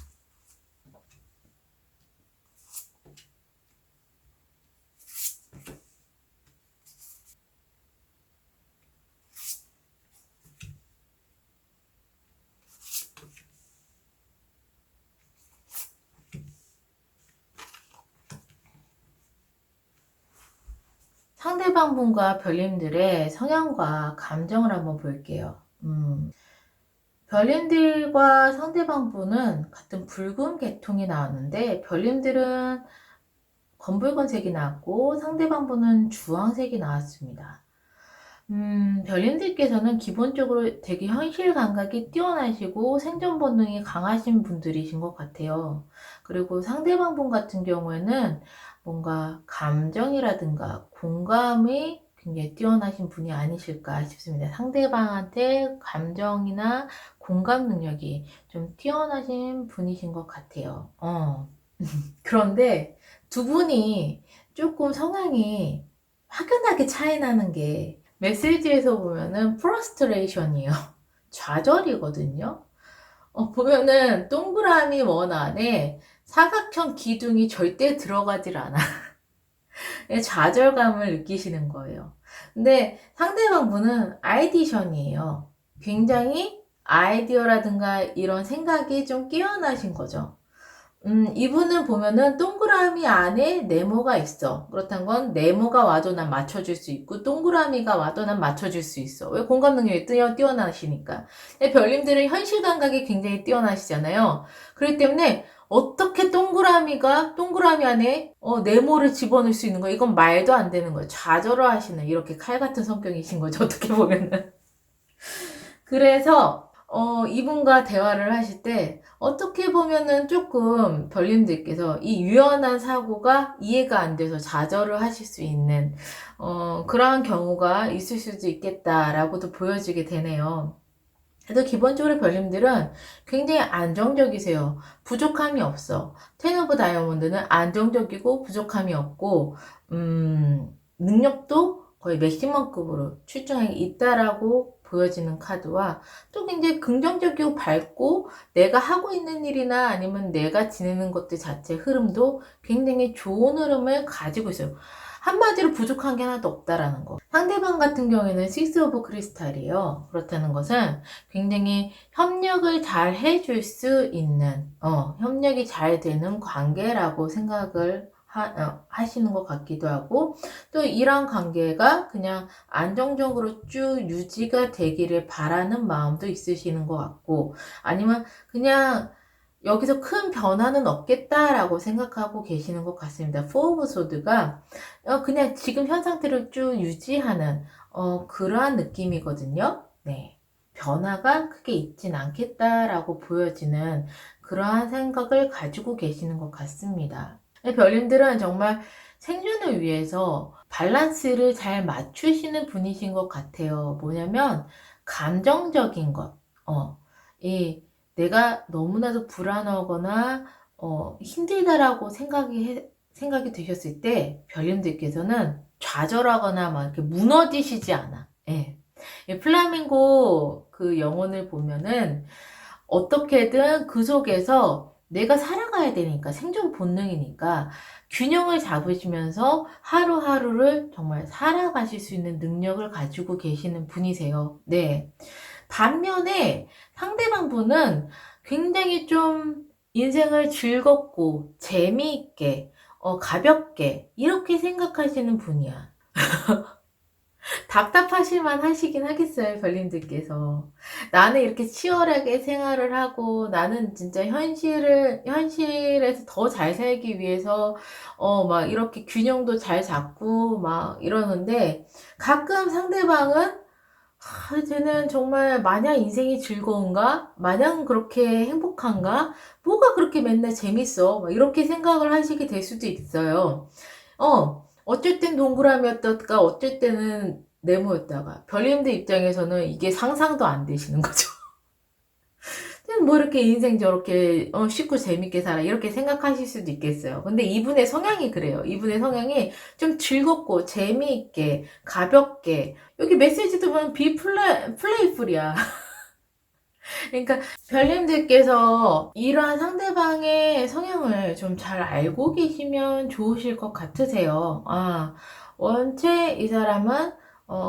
상대방 분과 별님들의 성향과 감정을 한번 볼게요. 별님들과 상대방 분은 같은 붉은 계통이 나왔는데 별님들은 검붉은색이 나왔고 상대방 분은 주황색이 나왔습니다. 별님들께서는 기본적으로 되게 현실 감각이 뛰어나시고 생존 본능이 강하신 분들이신 것 같아요. 그리고 상대방 분 같은 경우에는 뭔가 감정이라든가 공감이 굉장히 뛰어나신 분이 아니실까 싶습니다. 상대방한테 감정이나 공감 능력이 좀 뛰어나신 분이신 것 같아요. 그런데 두 분이 조금 성향이 확연하게 차이 나는 게 메시지에서 보면은 프러스트레이션이에요. 좌절이거든요. 보면은 동그라미 원 안에 사각형 기둥이 절대 들어가질 않아. 좌절감을 느끼시는 거예요. 근데 상대방 분은 아이디션이에요. 굉장히 아이디어라든가 이런 생각이 좀 뛰어나신 거죠. 이분을 보면은 동그라미 안에 네모가 있어. 그렇단 건 네모가 와도 난 맞춰줄 수 있고 동그라미가 와도 난 맞춰줄 수 있어. 왜? 공감 능력이 뛰어나시니까. 별님들은 현실 감각이 굉장히 뛰어나시잖아요. 그렇기 때문에 어떻게 동그라미 안에 네모를 집어넣을 수 있는 거야? 이건 말도 안 되는 거예요. 좌절을 하시는 이렇게 칼 같은 성격이신 거죠. 어떻게 보면은. 그래서 이분과 대화를 하실 때 어떻게 보면은 조금 별님들께서 이 유연한 사고가 이해가 안 돼서 좌절을 하실 수 있는 그러한 경우가 있을 수도 있겠다라고도 보여지게 되네요. 그래도 기본적으로 별님들은 굉장히 안정적이세요. 부족함이 없어. 텐 오브 다이아몬드는 안정적이고 부족함이 없고 능력도 거의 맥시멈급으로 출중하게 있다라고 보여지는 카드와 또 굉장히 긍정적이고 밝고 내가 하고 있는 일이나 아니면 내가 지내는 것들 자체 흐름도 굉장히 좋은 흐름을 가지고 있어요. 한마디로 부족한 게 하나도 없다라는 거. 상대방 같은 경우에는 식스 오브 크리스탈이에요. 그렇다는 것은 굉장히 협력을 잘 해줄 수 있는, 협력이 잘 되는 관계라고 생각을 하시는 것 같기도 하고, 또 이런 관계가 그냥 안정적으로 쭉 유지가 되기를 바라는 마음도 있으시는 것 같고, 아니면 그냥 여기서 큰 변화는 없겠다라고 생각하고 계시는 것 같습니다. 포 오브 소드가 그냥 지금 현 상태를 쭉 유지하는 그러한 느낌이거든요. 네. 변화가 크게 있진 않겠다라고 보여지는 그러한 생각을 가지고 계시는 것 같습니다. 별님들은 정말 생존을 위해서 밸런스를 잘 맞추시는 분이신 것 같아요. 뭐냐면 감정적인 것, 이 내가 너무나도 불안하거나 힘들다라고 생각이 드셨을 때 별님들께서는 좌절하거나 막 이렇게 무너지시지 않아. 예. 이 플라밍고 그 영혼을 보면은 어떻게든 그 속에서 내가 살아가야 되니까 생존 본능이니까 균형을 잡으시면서 하루하루를 정말 살아가실 수 있는 능력을 가지고 계시는 분이세요. 네. 반면에 상대방 분은 굉장히 좀 인생을 즐겁고 재미있게 가볍게 이렇게 생각하시는 분이야. 답답하실만 하시긴 하겠어요, 별님들께서. 나는 이렇게 치열하게 생활을 하고, 나는 진짜 현실에서 더 잘 살기 위해서, 막 이렇게 균형도 잘 잡고, 막 이러는데, 가끔 상대방은 쟤는 정말 마냥 인생이 즐거운가? 마냥 그렇게 행복한가? 뭐가 그렇게 맨날 재밌어? 막 이렇게 생각을 하시게 될 수도 있어요. 어쩔 땐 동그라미였다가 어쩔 때는 네모였다가 별님들 입장에서는 이게 상상도 안 되시는 거죠. 그냥 뭐 이렇게 인생 저렇게 쉽고 재밌게 살아 이렇게 생각하실 수도 있겠어요. 근데 이분의 성향이 그래요. 이분의 성향이 좀 즐겁고 재미있게 가볍게 여기 메시지도 보면 플레이풀이야. 그러니까 별님들께서 이러한 상대방의 성향을 좀 잘 알고 계시면 좋으실 것 같으세요. 원체 이 사람은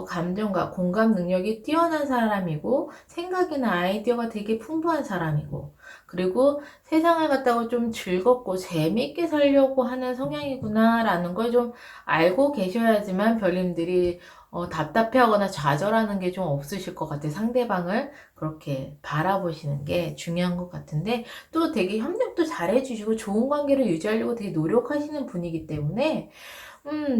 감정과 공감 능력이 뛰어난 사람이고 생각이나 아이디어가 되게 풍부한 사람이고 그리고 세상을 갖다가 좀 즐겁고 재밌게 살려고 하는 성향이구나 라는 걸 좀 알고 계셔야지만 별님들이 답답해하거나 좌절하는 게 좀 없으실 것 같아요. 상대방을 그렇게 바라보시는 게 중요한 것 같은데 또 되게 협력도 잘 해주시고 좋은 관계를 유지하려고 되게 노력하시는 분이기 때문에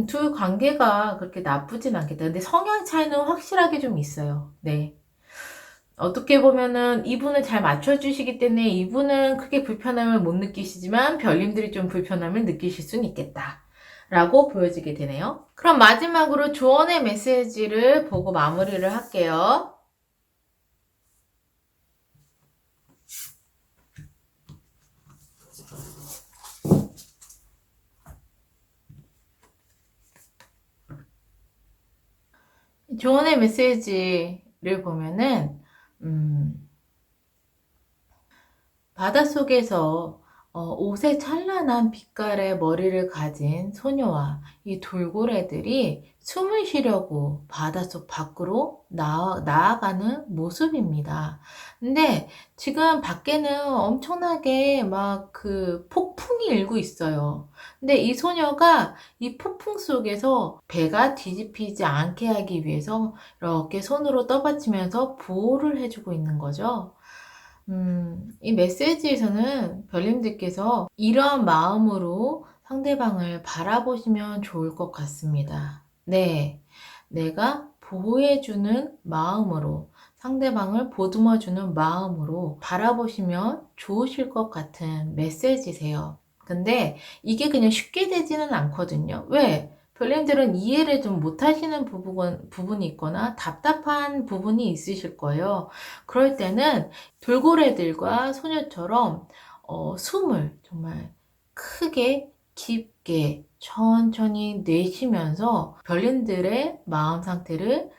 둘 관계가 그렇게 나쁘진 않겠다. 근데 성향 차이는 확실하게 좀 있어요. 네. 어떻게 보면은 이분을 잘 맞춰주시기 때문에 이분은 크게 불편함을 못 느끼시지만 별님들이 좀 불편함을 느끼실 수는 있겠다. 라고 보여지게 되네요. 그럼 마지막으로 조언의 메시지를 보고 마무리를 할게요. 조언의 메시지를 보면은, 바닷속에서 옷의 찬란한 빛깔의 머리를 가진 소녀와 이 돌고래들이 숨을 쉬려고 바닷속 밖으로 나아가는 모습입니다. 근데 지금 밖에는 엄청나게 막 그 폭풍이 일고 있어요. 근데 이 소녀가 이 폭풍 속에서 배가 뒤집히지 않게 하기 위해서 이렇게 손으로 떠받치면서 보호를 해주고 있는 거죠. 이 메시지에서는 별님들께서 이러한 마음으로 상대방을 바라보시면 좋을 것 같습니다. 네. 내가 보호해주는 마음으로, 상대방을 보듬어주는 마음으로 바라보시면 좋으실 것 같은 메시지세요. 근데 이게 그냥 쉽게 되지는 않거든요. 왜? 별님들은 이해를 좀 못하시는 부분이 있거나 답답한 부분이 있으실 거예요. 그럴 때는 돌고래들과 소녀처럼 숨을 정말 크게 깊게 천천히 내쉬면서 별님들의 마음 상태를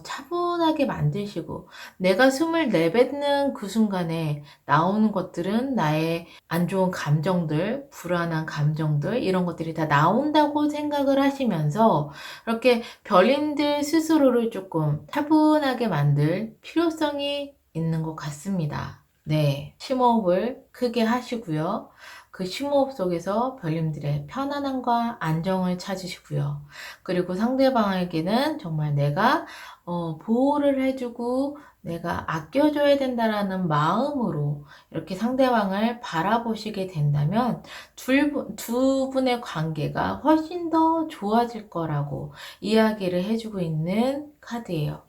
차분하게 만드시고, 내가 숨을 내뱉는 그 순간에 나오는 것들은 나의 안 좋은 감정들, 불안한 감정들, 이런 것들이 다 나온다고 생각을 하시면서 이렇게 별님들 스스로를 조금 차분하게 만들 필요성이 있는 것 같습니다. 네. 심호흡을 크게 하시고요. 그 심호흡 속에서 별님들의 편안함과 안정을 찾으시고요. 그리고 상대방에게는 정말 내가 보호를 해주고 내가 아껴줘야 된다라는 마음으로 이렇게 상대방을 바라보시게 된다면 두 분의 관계가 훨씬 더 좋아질 거라고 이야기를 해주고 있는 카드예요.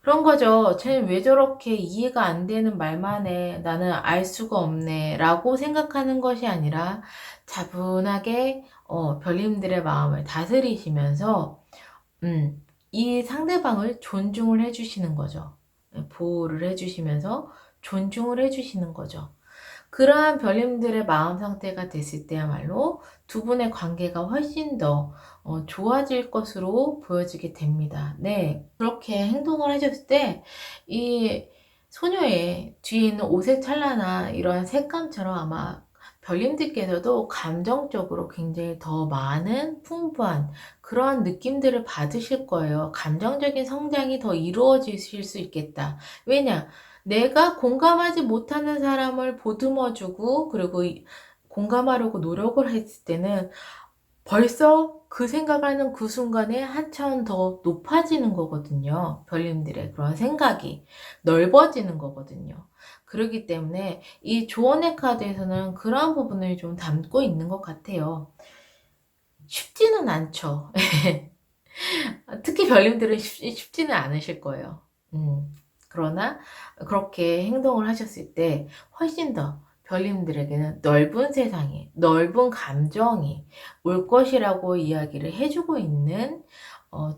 그런 거죠. 쟤는 왜 저렇게 이해가 안 되는 말만 해. 나는 알 수가 없네. 라고 생각하는 것이 아니라 차분하게 별님들의 마음을 다스리시면서 이 상대방을 존중을 해주시는 거죠. 보호를 해주시면서 존중을 해주시는 거죠. 그러한 별님들의 마음 상태가 됐을 때야말로 두 분의 관계가 훨씬 더 좋아질 것으로 보여지게 됩니다. 네, 그렇게 행동을 하셨을 때 이 소녀의 뒤에 있는 오색찬란한 이러한 색감처럼 아마 별님들께서도 감정적으로 굉장히 더 많은 풍부한 그런 느낌들을 받으실 거예요. 감정적인 성장이 더 이루어지실 수 있겠다. 왜냐? 내가 공감하지 못하는 사람을 보듬어주고 그리고 공감하려고 노력을 했을 때는 벌써 그 생각하는 그 순간에 한 차원 더 높아지는 거거든요. 별님들의 그런 생각이 넓어지는 거거든요. 그렇기 때문에 이 조언의 카드에서는 그러한 부분을 좀 담고 있는 것 같아요. 쉽지는 않죠. 특히 별님들은 쉽지는 않으실 거예요. 그러나 그렇게 행동을 하셨을 때 훨씬 더 별님들에게는 넓은 세상이, 넓은 감정이 올 것이라고 이야기를 해주고 있는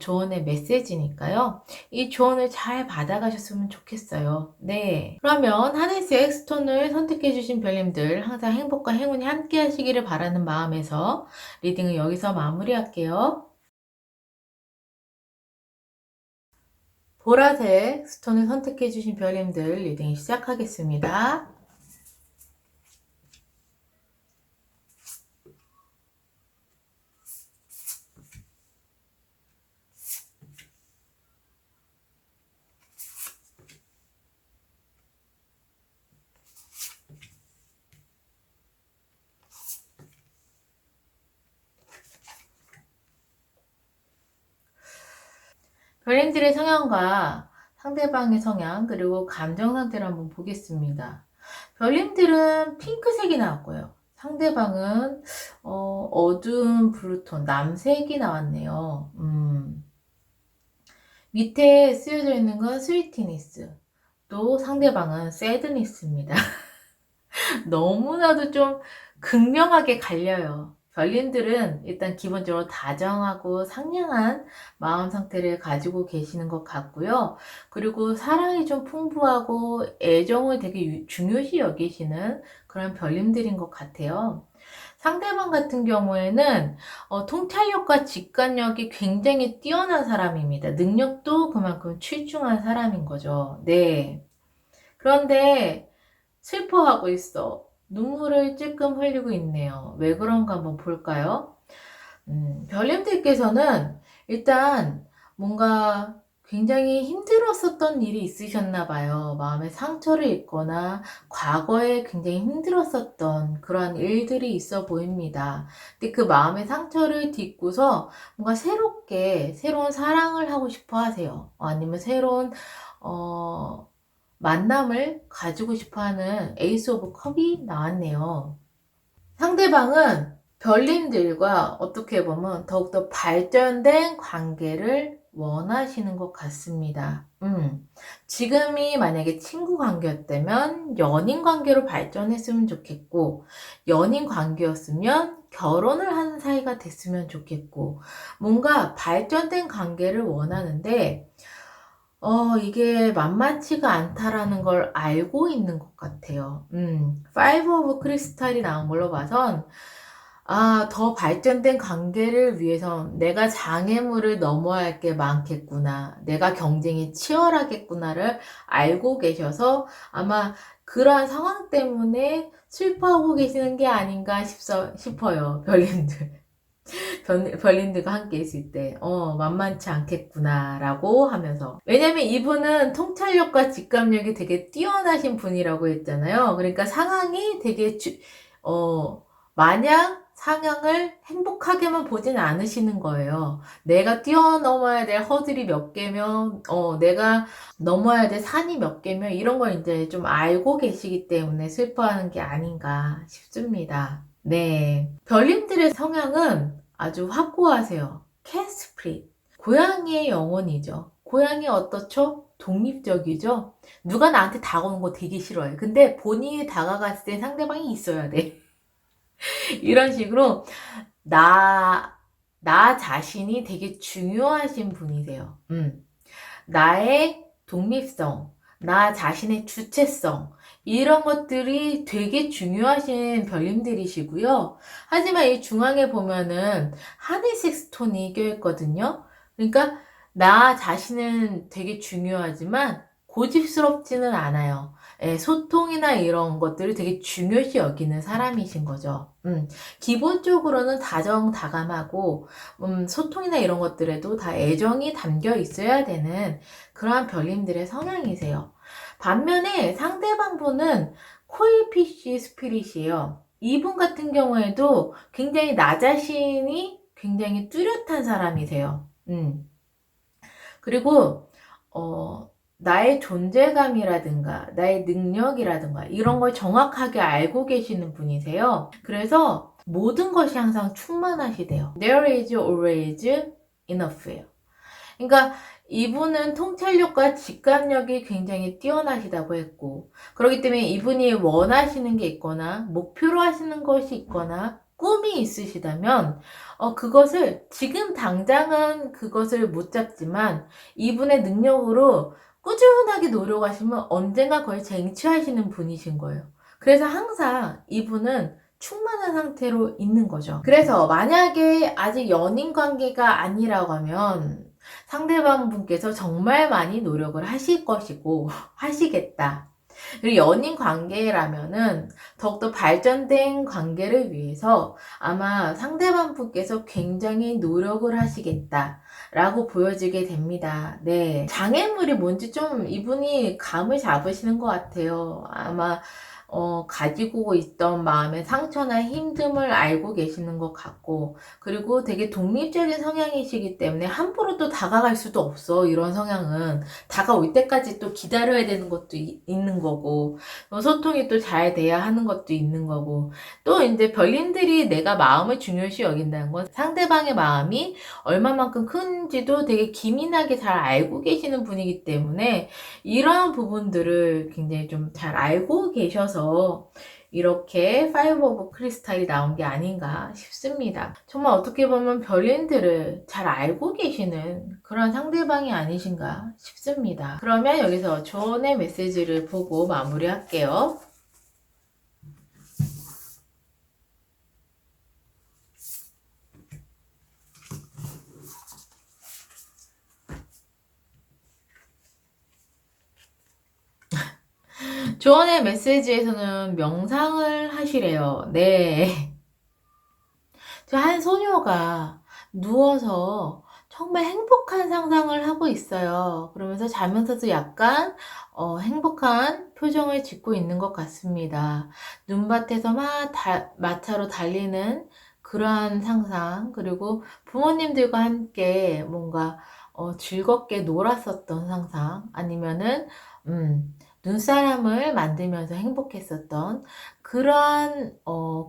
조언의 메시지니까요. 이 조언을 잘 받아가셨으면 좋겠어요. 네. 그러면 하늘색 스톤을 선택해주신 별님들 항상 행복과 행운이 함께 하시기를 바라는 마음에서 리딩을 여기서 마무리할게요. 보라색 스톤을 선택해주신 별님들 리딩 시작하겠습니다. 별님들의 성향과 상대방의 성향 그리고 감정 상태를 한번 보겠습니다. 별님들은 핑크색이 나왔고요. 상대방은 어두운 블루톤 남색이 나왔네요. 밑에 쓰여져 있는 건 스위티니스, 또 상대방은 새드니스입니다. 너무나도 좀 극명하게 갈려요. 별님들은 일단 기본적으로 다정하고 상냥한 마음 상태를 가지고 계시는 것 같고요. 그리고 사랑이 좀 풍부하고 애정을 되게 중요시 여기시는 그런 별님들인 것 같아요. 상대방 같은 경우에는 통찰력과 직관력이 굉장히 뛰어난 사람입니다. 능력도 그만큼 출중한 사람인 거죠. 네. 그런데 슬퍼하고 있어. 눈물을 찔끔 흘리고 있네요. 왜 그런가 한번 볼까요? 별님들께서는 일단 뭔가 굉장히 힘들었었던 일이 있으셨나 봐요. 마음에 상처를 입거나 과거에 굉장히 힘들었었던 그런 일들이 있어 보입니다. 근데 그 마음의 상처를 딛고서 뭔가 새로운 사랑을 하고 싶어 하세요. 아니면 새로운 만남을 가지고 싶어 하는 에이스 오브 컵이 나왔네요. 상대방은 별님들과 어떻게 보면 더욱더 발전된 관계를 원하시는 것 같습니다. 지금이 만약에 친구 관계였다면 연인 관계로 발전했으면 좋겠고, 연인 관계였으면 결혼을 하는 사이가 됐으면 좋겠고, 뭔가 발전된 관계를 원하는데, 이게 만만치가 않다라는 걸 알고 있는 것 같아요. 파이브 오브 크리스탈이 나온 걸로 봐선, 더 발전된 관계를 위해선 내가 장애물을 넘어야 할 게 많겠구나. 내가 경쟁이 치열하겠구나를 알고 계셔서 아마 그러한 상황 때문에 슬퍼하고 계시는 게 아닌가 싶어요. 별님들. 별님들과 함께 있을 때, 만만치 않겠구나, 라고 하면서. 왜냐면 이분은 통찰력과 직감력이 되게 뛰어나신 분이라고 했잖아요. 그러니까 상황이 되게, 마냥 상황을 행복하게만 보진 않으시는 거예요. 내가 뛰어넘어야 될 허들이 몇 개면, 내가 넘어야 될 산이 몇 개면, 이런 걸 이제 좀 알고 계시기 때문에 슬퍼하는 게 아닌가 싶습니다. 네. 별님들의 성향은 아주 확고하세요. 캣스프릿. 고양이의 영혼이죠. 고양이 어떻죠? 독립적이죠? 누가 나한테 다가오는 거 되게 싫어해. 근데 본인이 다가갔을 때 상대방이 있어야 돼. 이런 식으로 나 자신이 되게 중요하신 분이세요. 나의 독립성, 나 자신의 주체성, 이런 것들이 되게 중요하신 별님들이시고요. 하지만 이 중앙에 보면은 하늘색 스톤이 껴있거든요. 그러니까 나 자신은 되게 중요하지만 고집스럽지는 않아요. 소통이나 이런 것들을 되게 중요시 여기는 사람이신 거죠. 기본적으로는 다정다감하고 소통이나 이런 것들에도 다 애정이 담겨 있어야 되는 그러한 별님들의 성향이세요. 반면에 상대방 분은 코이피쉬 스피릿이에요. 이분 같은 경우에도 굉장히 나 자신이 굉장히 뚜렷한 사람이세요. 그리고 나의 존재감이라든가 나의 능력이라든가 이런 걸 정확하게 알고 계시는 분이세요. 그래서 모든 것이 항상 충만하시대요. There is always enough예요. 그러니까 이분은 통찰력과 직관력이 굉장히 뛰어나시다고 했고, 그렇기 때문에 이분이 원하시는 게 있거나 목표로 하시는 것이 있거나 꿈이 있으시다면 그것을 지금 당장은 그것을 못 잡지만 이분의 능력으로 꾸준하게 노력하시면 언젠가 그걸 쟁취하시는 분이신 거예요. 그래서 항상 이분은 충만한 상태로 있는 거죠. 그래서 만약에 아직 연인 관계가 아니라고 하면 상대방 분께서 정말 많이 노력을 하실 것이고 하시겠다. 그리고 연인 관계라면은 더욱더 발전된 관계를 위해서 아마 상대방 분께서 굉장히 노력을 하시겠다 라고 보여지게 됩니다. 네. 장애물이 뭔지 좀 이분이 감을 잡으시는 것 같아요. 아마 가지고 있던 마음의 상처나 힘듦을 알고 계시는 것 같고, 그리고 되게 독립적인 성향이시기 때문에 함부로 또 다가갈 수도 없어. 이런 성향은 다가올 때까지 또 기다려야 되는 것도 있는 거고, 소통이 또 잘 돼야 하는 것도 있는 거고, 또 이제 별님들이 내가 마음을 중요시 여긴다는 건 상대방의 마음이 얼마만큼 큰지도 되게 기민하게 잘 알고 계시는 분이기 때문에 이러한 부분들을 굉장히 좀 잘 알고 계셔서 이렇게 파이브 오브 크리스탈이 나온 게 아닌가 싶습니다. 정말 어떻게 보면 별님들을 잘 알고 계시는 그런 상대방이 아니신가 싶습니다. 그러면 여기서 조언의 메시지를 보고 마무리할게요. 조언의 메시지에서는 명상을 하시래요. 네. 저 한 소녀가 누워서 정말 행복한 상상을 하고 있어요. 그러면서 자면서도 약간 행복한 표정을 짓고 있는 것 같습니다. 눈밭에서 마차로 달리는 그러한 상상, 그리고 부모님들과 함께 뭔가 즐겁게 놀았었던 상상, 아니면은 눈사람을 만들면서 행복했었던 그러한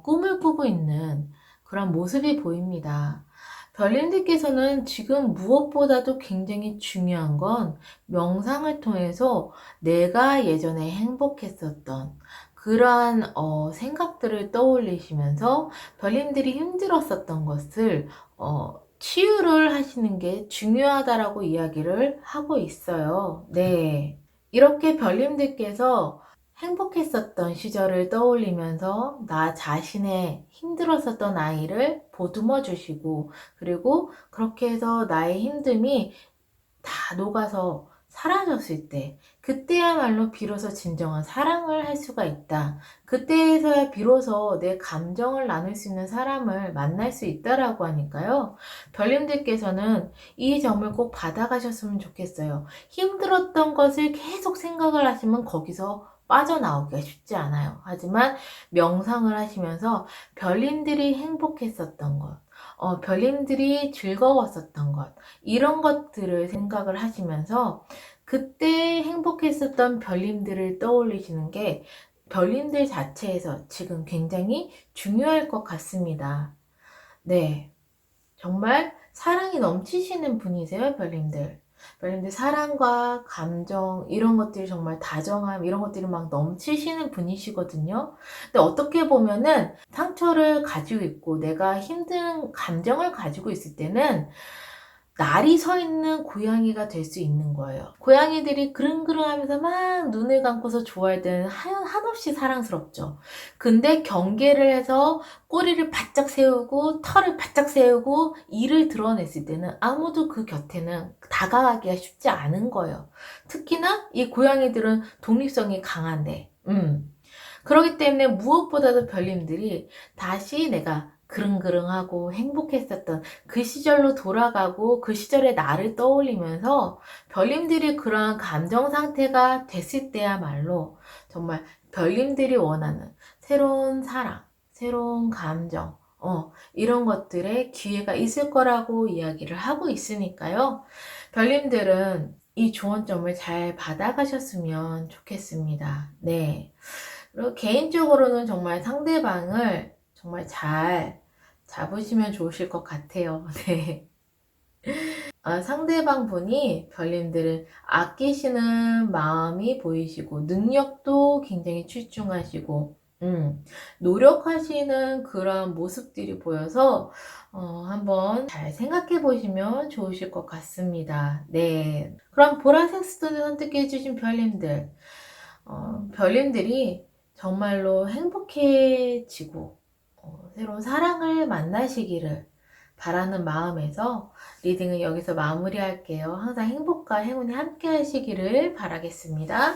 꿈을 꾸고 있는 그런 모습이 보입니다. 별님들께서는 지금 무엇보다도 굉장히 중요한 건 명상을 통해서 내가 예전에 행복했었던 그러한 생각들을 떠올리시면서 별님들이 힘들었었던 것을 치유를 하시는 게 중요하다라고 이야기를 하고 있어요. 네. 이렇게 별님들께서 행복했었던 시절을 떠올리면서 나 자신의 힘들었었던 아이를 보듬어 주시고, 그리고 그렇게 해서 나의 힘듦이 다 녹아서 사라졌을 때, 그때야말로 비로소 진정한 사랑을 할 수가 있다. 그때에서야 비로소 내 감정을 나눌 수 있는 사람을 만날 수 있다라고 하니까요. 별님들께서는 이 점을 꼭 받아가셨으면 좋겠어요. 힘들었던 것을 계속 생각을 하시면 거기서 빠져나오기가 쉽지 않아요. 하지만 명상을 하시면서 별님들이 행복했었던 것, 별님들이 즐거웠었던 것, 이런 것들을 생각을 하시면서 그때 행복했었던 별님들을 떠올리시는 게 별님들 자체에서 지금 굉장히 중요할 것 같습니다. 네. 정말 사랑이 넘치시는 분이세요, 별님들. 별님들 사랑과 감정, 이런 것들이 정말 다정함, 이런 것들이 막 넘치시는 분이시거든요. 근데 어떻게 보면은 상처를 가지고 있고 내가 힘든 감정을 가지고 있을 때는 날이 서 있는 고양이가 될 수 있는 거예요. 고양이들이 그릉그릉하면서 막 눈을 감고서 좋아할 때는 한없이 사랑스럽죠. 근데 경계를 해서 꼬리를 바짝 세우고 털을 바짝 세우고 이를 드러냈을 때는 아무도 그 곁에는 다가가기가 쉽지 않은 거예요. 특히나 이 고양이들은 독립성이 강한데, 그렇기 때문에 무엇보다도 별님들이 다시 내가 그릉그릉하고 행복했었던 그 시절로 돌아가고 그 시절의 나를 떠올리면서 별님들이 그러한 감정 상태가 됐을 때야말로 정말 별님들이 원하는 새로운 사랑, 새로운 감정, 이런 것들의 기회가 있을 거라고 이야기를 하고 있으니까요. 별님들은 이 조언점을 잘 받아가셨으면 좋겠습니다. 네. 그리고 개인적으로는 정말 상대방을 정말 잘 잡으시면 좋으실 것 같아요. 네. 상대방 분이 별님들을 아끼시는 마음이 보이시고, 능력도 굉장히 출중하시고, 노력하시는 그런 모습들이 보여서, 한번 잘 생각해 보시면 좋으실 것 같습니다. 네. 그럼 보라색 스톤을 선택해 주신 별님들, 별님들이 정말로 행복해지고 새로운 사랑을 만나시기를 바라는 마음에서 리딩을 여기서 마무리할게요. 항상 행복과 행운이 함께 하시기를 바라겠습니다.